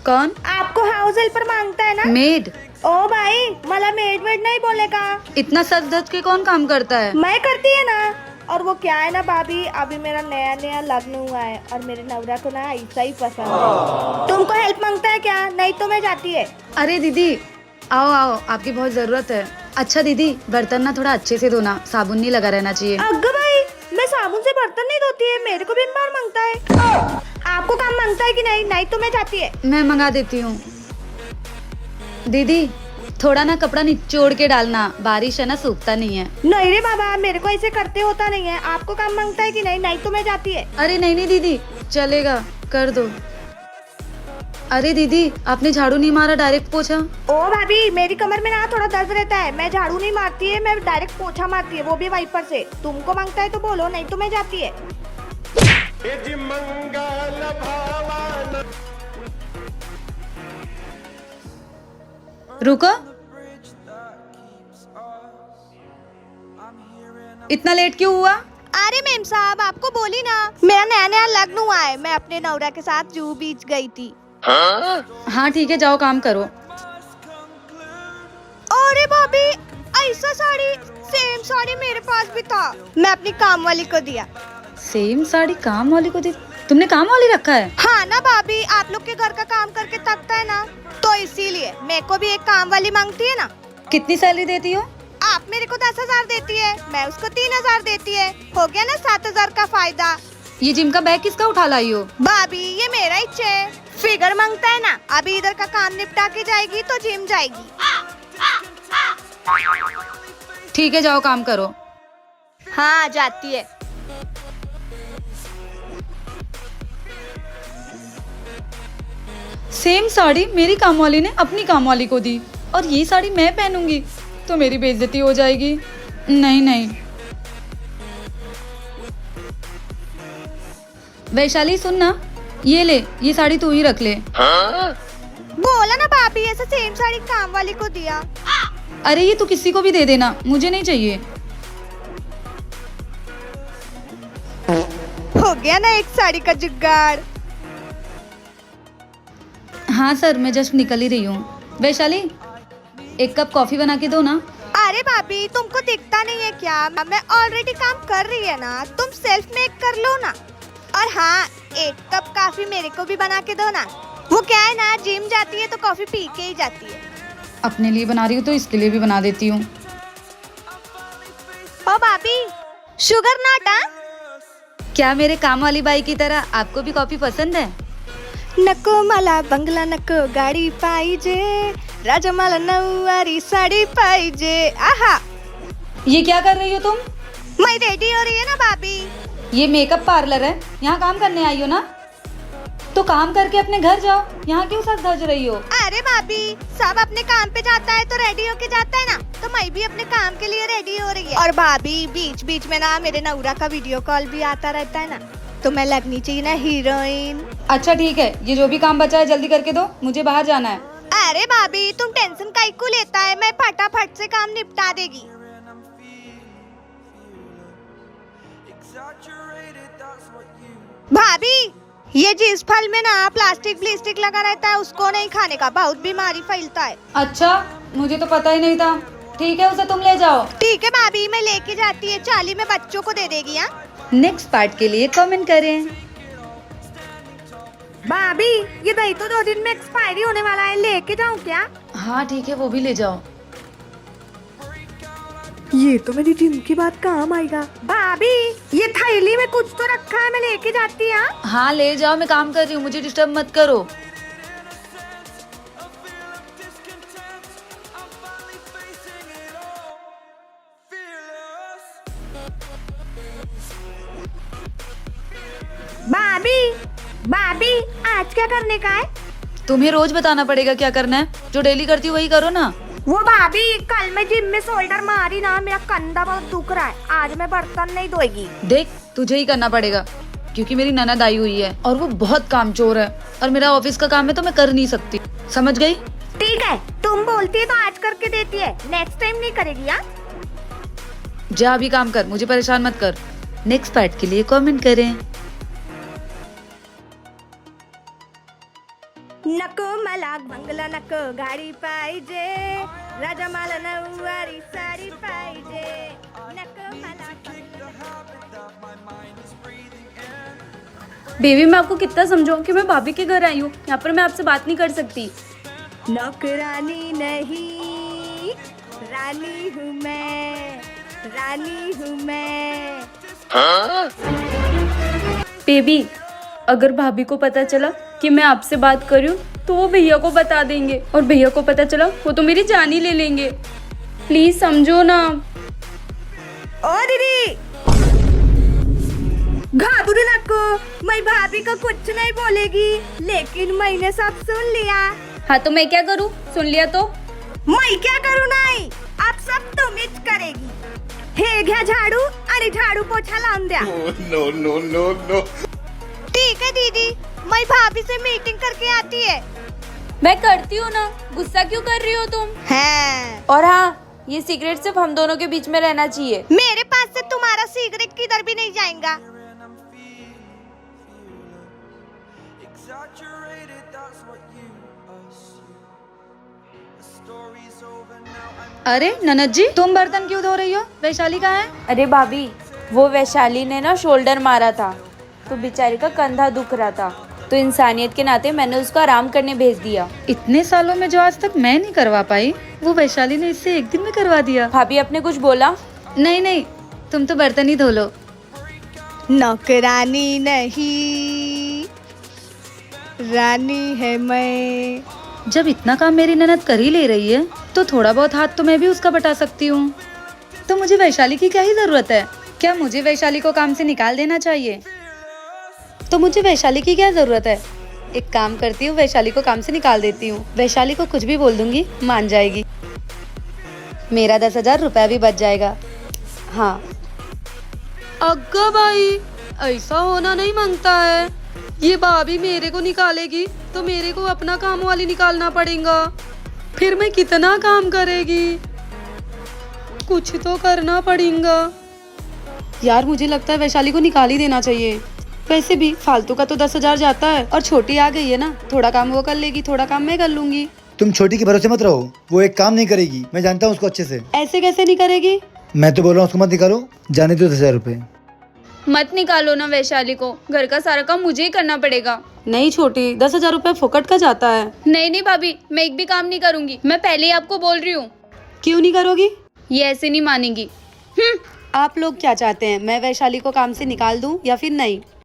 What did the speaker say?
कौन? आपको house helper मांगता है ना? मेड? ओ भाई, मला मेड वेड नहीं बोलेगा। इतना सच धज के कौन काम करता है? मैं करती है ना। और वो क्या है ना भाभी, अभी मेरा नया नया लग्न हुआ है और मेरे नवरा को ना ऐसा ही पसंद है। तुमको हेल्प मांगता है क्या? नहीं तो मैं जाती है। अरे दीदी आओ आओ, आपकी बहुत जरूरत है। अच्छा दीदी, बर्तन ना थोड़ा अच्छे से धोना, साबुन नहीं लगा रहना चाहिए। अग्गा भाई, मैं साबुन से बर्तन नहीं धोती है, मेरे को भी बार मांगता है। आपको काम मांगता है कि नहीं? नहीं तो मैं जाती है। मैं मंगा देती हूँ। दीदी थोड़ा ना कपड़ा निचोड़ के डालना, बारिश है ना, सूखता नहीं है। नहीं रे बाबा, मेरे को ऐसे करते होता नहीं है। आपको काम मांगता है कि नहीं? नहीं तो मैं जाती है। अरे नहीं नहीं दीदी, चलेगा, कर दो। अरे दीदी, आपने झाड़ू नहीं मारा, डायरेक्ट पोछा। ओ भाभी, मेरी कमर में ना थोड़ा दर्द रहता है, मैं झाड़ू नहीं मारती है, मैं डायरेक्ट पोछा मारती है, वो भी वाइपर से। तुमको मांगता है तो बोलो, नहीं तो मैं जाती है। रुको, इतना लेट क्यों हुआ? अरे मैम साहब, आपको बोली ना, मेरा नया नया लग्न हुआ है, मैं अपने नवरा के साथ जूहू बीच गई थी। हाँ ठीक है, जाओ काम करो। अरे भाभी, ऐसा साड़ी, सेम साड़ी मेरे पास भी था, मैं अपनी काम वाली को दिया। सेम साड़ी काम वाली को दी? तुमने काम वाली रखा है? हाँ ना भाभी, आप लोग के घर का काम करके थकता है ना, तो इसीलिए मेरे को भी एक काम वाली मांगती है ना। कितनी सैलरी देती हो? आप मेरे को 10,000 देती है, मैं उसको 3,000 देती है, हो गया ना 7,000 का फायदा। ये जिम का बैग किसका उठा लाई हो? भाभी ये मेरा इच्छा है, फिगर मांगता है ना, अभी इधर का काम निपटा के जाएगी तो जिम जाएगी। ठीक है, जाओ काम करो। हाँ जाती है। सेम साड़ी मेरी काम वाली ने अपनी काम वाली को दी, और ये साड़ी मैं पहनूंगी तो मेरी बेइज्जती हो जाएगी। नहीं नहीं। वैशाली सुन ना, ये ले, ये साड़ी तू ही रख ले। बोला ना भाभी, ऐसा सेम साड़ी काम वाली को दिया। अरे ये तू किसी को भी दे देना, मुझे नहीं चाहिए। हो गया ना एक साड़ी का जुगाड़। हाँ सर, मैं जस्ट निकल ही रही हूँ। वैशाली, एक कप कॉफी बना के दो ना। अरे भाभी, तुमको दिखता नहीं है क्या, मैं ऑलरेडी काम कर रही है ना, तुम सेल्फ मेक कर लो ना। और हाँ, एक कप कॉफी मेरे को भी बना के दो ना। वो क्या है ना, जिम जाती है तो कॉफी पी के ही जाती है। अपने लिए बना रही हूँ तो इसके लिए भी बना देती हूँ। ओ भाभी, शुगर नॉट? क्या मेरे काम वाली बाई की तरह आपको भी कॉफी पसंद है? नको मला बंगला नको गाडी पाहिजे, राजा मला नऊवारी साड़ी पाहिजे। आहा, ये क्या कर रही हो तुम? मैं रेडी हो रही है ना भाभी। ये मेकअप पार्लर है, यहाँ काम करने आई हो ना, तो काम करके अपने घर जाओ, यहाँ क्यों सज धज रही हो? अरे भाभी, सब अपने काम पे जाता है तो रेडी होके जाता है ना, तो मैं भी अपने काम के लिए रेडी हो रही है। और भाभी, बीच बीच में ना मेरे नवरा का वीडियो कॉल भी आता रहता है ना, तो मैं लगनी चाहिए ना हीरोइन। अच्छा ठीक है, ये जो भी काम बचा है जल्दी करके दो, मुझे बाहर जाना है। अरे भाभी, तुम टेंशन काहे को लेता है, मैं फटाफट से काम निपटा देगी। भाभी, ये जिस फल में ना प्लास्टिक प्लास्टिक लगा रहता है, उसको नहीं खाने का, बहुत बीमारी फैलता है। अच्छा, मुझे तो पता ही नहीं था। ठीक है, उसे तुम ले जाओ। ठीक है भाभी, मैं लेके जाती है, चाली में बच्चों को दे देगी। हाँ नेक्स्ट पार्ट के लिए कमेंट करें। भाभी, ये दही तो 2 दिन में एक्सपायरी होने वाला है, लेके जाऊँ क्या? हाँ ठीक है, वो भी ले जाओ। ये तो मेरी जिम की बात काम आएगा। भाभी, ये थैली में कुछ तो रखा है, मैं लेके जाती हूँ। हाँ ले जाओ, मैं काम कर रही हूँ, मुझे डिस्टर्ब मत करो। भाभी, भाभी, आज क्या करने का है? तुम्हें रोज बताना पड़ेगा क्या करना है, जो डेली करती हो वही करो ना। वो भाभी, कल मैं जिम में शोल्डर मारी ना, मेरा कंधा बहुत दुख रहा है, आज मैं बर्तन नहीं धोएगी। देख, तुझे ही करना पड़ेगा, क्योंकि मेरी ननद आई हुई है और वो बहुत कामचोर है, और मेरा ऑफिस का काम है तो मैं कर नहीं सकती, समझ गई? ठीक है, तुम बोलती है तो आज करके देती है, नेक्स्ट टाइम नहीं करेगी। हाँ जा अभी काम कर, मुझे परेशान मत कर। नेक्स्ट पार्ट के लिए कमेंट करें। नको मला बंगला नको गाडी पाहिजे राजा मला नऊवारी साडी पाहिजे नको मला बेबी मैं आपको कितना समझाऊं कि मैं भाभी के घर आई हूँ, यहाँ पर मैं आपसे बात नहीं कर सकती। नौकरानी नहीं रानी हूँ मैं रानी हूँ मैं। बेबी अगर भाभी को पता चला कि मैं आपसे बात कर रही हूँ तो वो भैया को बता देंगे, और भैया को पता चला वो तो मेरी जान ही ले लेंगे। प्लीज समझो ना। ओ दीदी घाबरू नको, मैं भाभी को कुछ नहीं बोलेगी, लेकिन मैंने सब सुन लिया। हाँ तो मैं क्या करूँ, सुन लिया तो? मैं क्या करूँ नहीं, अब सब तुम ही करेगी। हे घ्या झाडू आणि झाडू पोछा लावून द्या। No, no, no, no. ठीक है दीदी, मैं भाभी से मीटिंग करके आती है। मैं करती हूँ ना, गुस्सा क्यों कर रही हो तुम? हैं। और हाँ, ये सीक्रेट सिर्फ हम दोनों के बीच में रहना चाहिए। मेरे पास से तुम्हारा सिगरेट किधर भी नहीं जाएगा। Exaggerated, that's what you assume. The story's over now. अरे ननद जी, तुम बर्तन क्यों धो रही हो? वैशाली कहाँ है? अरे भाभी, वो वैशाली ने ना शोल्डर मारा था तो बेचारी का कंधा दुख रहा था, तो इंसानियत के नाते मैंने उसको आराम करने भेज दिया। इतने सालों में जो आज तक मैं नहीं करवा पाई, वो वैशाली ने इससे एक दिन में करवा दिया। भाभी आपने कुछ बोला? नहीं नहीं, तुम तो बर्तन ही धो लो। नौकरानी नहीं रानी है मैं। जब इतना काम मेरी ननद कर ही ले रही है तो थोड़ा बहुत हाथ तो मैं भी उसका बटा सकती हूँ। तो मुझे वैशाली की क्या ही जरूरत है? क्या मुझे वैशाली को काम से निकाल देना चाहिए? तो मुझे वैशाली की क्या जरूरत है? एक काम करती हूँ, वैशाली को काम से निकाल देती हूँ। वैशाली को कुछ भी बोल दूंगी, मान जाएगी। मेरा 10,000 रुपया भी बच जाएगा। हाँ। अग्गा भाई, ऐसा होना नहीं मांगता है। ये भाभी मेरे को निकालेगी तो मेरे को अपना काम वाली निकालना पड़ेगा, फिर मैं कितना काम करेगी? कुछ तो करना पड़ेगा यार। मुझे लगता है वैशाली को निकाल ही देना चाहिए। वैसे भी फालतू का तो 10,000 जाता है, और छोटी आ गई है ना, थोड़ा काम वो कर लेगी, थोड़ा काम मैं कर लूंगी। तुम छोटी के भरोसे मत रहो, वो एक काम नहीं करेगी। मैं जानता हूँ उसको अच्छे से। ऐसे कैसे नहीं करेगी? मैं तो बोल रहा हूँ उसको मत निकालो, जाने दो 10,000 रुपए। मत निकालो ना वैशाली को, घर का सारा काम मुझे ही करना पड़ेगा। नहीं छोटी, 10,000 रुपया फुकट का जाता है। नहीं नहीं भाभी, मैं एक भी काम नहीं करूंगी, मैं पहले ही आपको बोल रही हूँ। क्यों नहीं करोगी? ये ऐसे नहीं मानेगी। आप लोग क्या चाहते हैं, मैं वैशाली को काम से निकाल दूं या फिर नहीं?